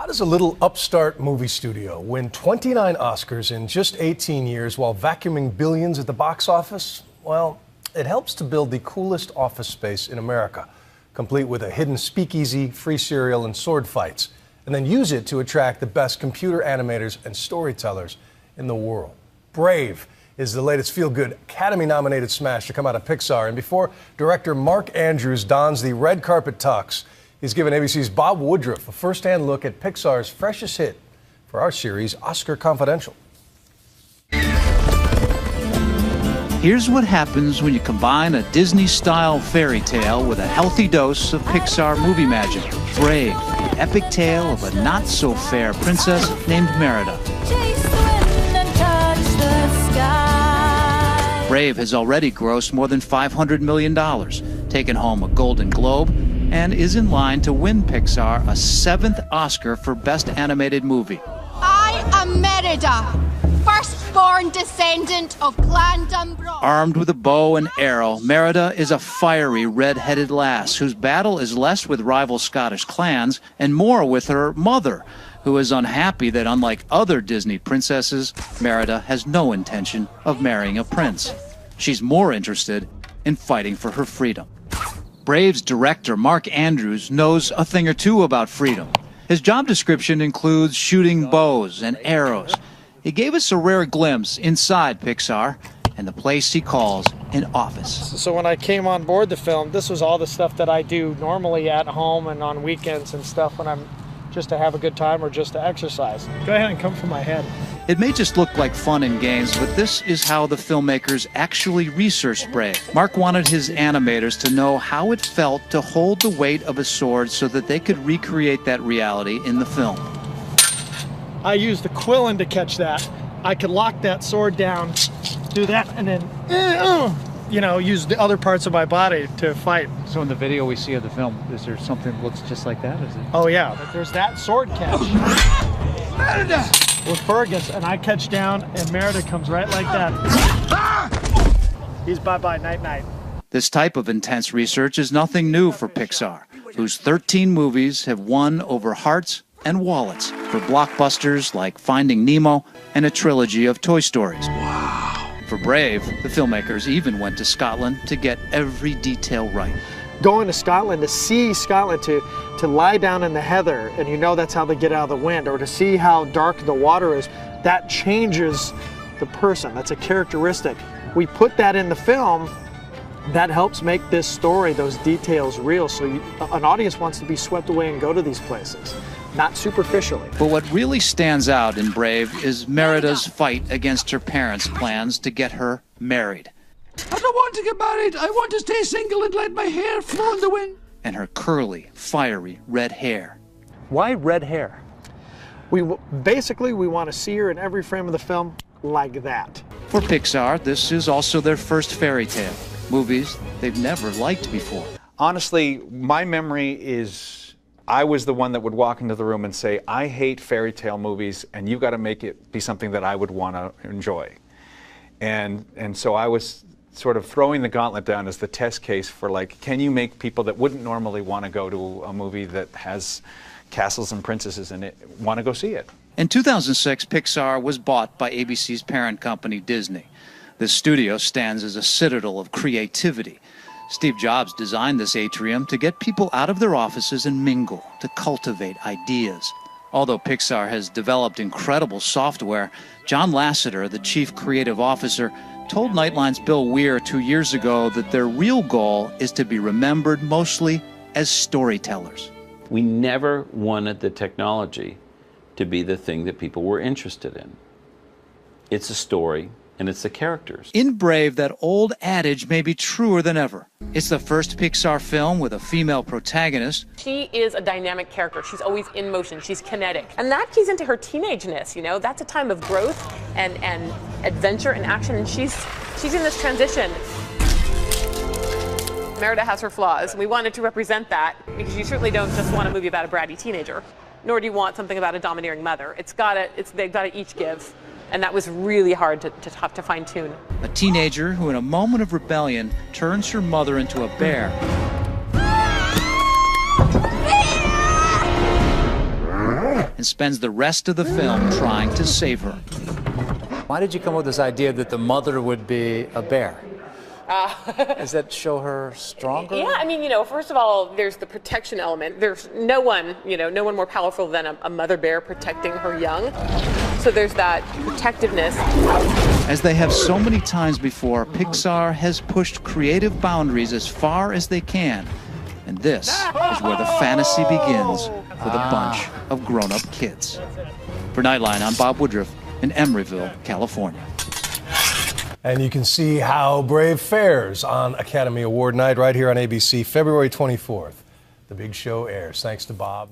How does a little upstart movie studio win 29 Oscars in just 18 years while vacuuming billions at the box office? Well, it helps to build the coolest office space in America, complete with a hidden speakeasy, free cereal, and sword fights, and then use it to attract the best computer animators and storytellers in the world. Brave is the latest feel-good Academy-nominated smash to come out of Pixar, and before director Mark Andrews dons the red carpet tux, he's given ABC's Bob Woodruff a first-hand look at Pixar's freshest hit for our series, Oscar Confidential. Here's what happens when you combine a Disney-style fairy tale with a healthy dose of Pixar movie magic. Brave, the epic tale of a not-so-fair princess named Merida. Brave has already grossed more than $500 million, taken home a Golden Globe, and is in line to win Pixar a 7th Oscar for Best Animated Movie. I am Merida, firstborn descendant of Clan Dunbro. Armed with a bow and arrow, Merida is a fiery red-headed lass whose battle is less with rival Scottish clans and more with her mother, who is unhappy that, unlike other Disney princesses, Merida has no intention of marrying a prince. She's more interested in fighting for her freedom. Brave's director, Mark Andrews, knows a thing or two about freedom. His job description includes shooting bows and arrows. He gave us a rare glimpse inside Pixar and the place he calls an office. So when I came on board the film, this was all the stuff that I do normally at home and on weekends and stuff when I'm just to have a good time or just to exercise. Go ahead and come for my head. It may just look like fun and games, but this is how the filmmakers actually researched Brave. Mark wanted his animators to know how it felt to hold the weight of a sword so that they could recreate that reality in the film. I used the quillin to catch that. I could lock that sword down, do that, and then, use the other parts of my body to fight. So in the video we see of the film, is there something that looks just like that? Is it? Oh yeah, there's that sword catch. Merida! With Fergus, and I catch down, and Merida comes right like that. He's bye-bye, night-night. This type of intense research is nothing new for Pixar, whose 13 movies have won over hearts and wallets for blockbusters like Finding Nemo and a trilogy of Toy Stories. Wow. For Brave, the filmmakers even went to Scotland to get every detail right. Going to Scotland, to see Scotland, to lie down in the heather, and that's how they get out of the wind, or to see how dark the water is, that changes the person. That's a characteristic. We put that in the film. That helps make this story, those details, real, so an audience wants to be swept away and go to these places, not superficially. But what really stands out in Brave is Merida's fight against her parents' plans to get her married. I don't want to get married. I want to stay single and let my hair flow in the wind. And her curly, fiery red hair. Why red hair? We want to see her in every frame of the film like that. For Pixar, this is also their first fairy tale. Movies they've never liked before. Honestly, my memory is I was the one that would walk into the room and say, I hate fairy tale movies, and you've got to make it be something that I would want to enjoy. And so I was sort of throwing the gauntlet down as the test case for, can you make people that wouldn't normally want to go to a movie that has castles and princesses in it want to go see it? In 2006, Pixar was bought by ABC's parent company, Disney. This studio stands as a citadel of creativity. Steve Jobs designed this atrium to get people out of their offices and mingle, to cultivate ideas. Although Pixar has developed incredible software, John Lasseter, the chief creative officer, told Nightline's Bill Weir 2 years ago that their real goal is to be remembered mostly as storytellers. We never wanted the technology to be the thing that people were interested in. It's a story, and it's the characters. In Brave, that old adage may be truer than ever. It's the first Pixar film with a female protagonist. She is a dynamic character. She's always in motion. She's kinetic. And that keys into her teenageness, That's a time of growth and adventure and action, and she's in this transition. Merida has her flaws. We wanted to represent that because you certainly don't just want a movie about a bratty teenager, nor do you want something about a domineering mother. They've got to each give. And that was really hard to fine-tune. A teenager who, in a moment of rebellion, turns her mother into a bear. and spends the rest of the film trying to save her. Why did you come up with this idea that the mother would be a bear? Does that show her stronger? Yeah, I mean, first of all, there's the protection element. There's no one more powerful than a mother bear protecting her young. So there's that protectiveness. As they have so many times before, Pixar has pushed creative boundaries as far as they can. And this is where the fantasy begins with a bunch of grown-up kids. For Nightline, I'm Bob Woodruff in Emeryville, California. And you can see how Brave fares on Academy Award night right here on ABC, February 24th. The big show airs. Thanks to Bob.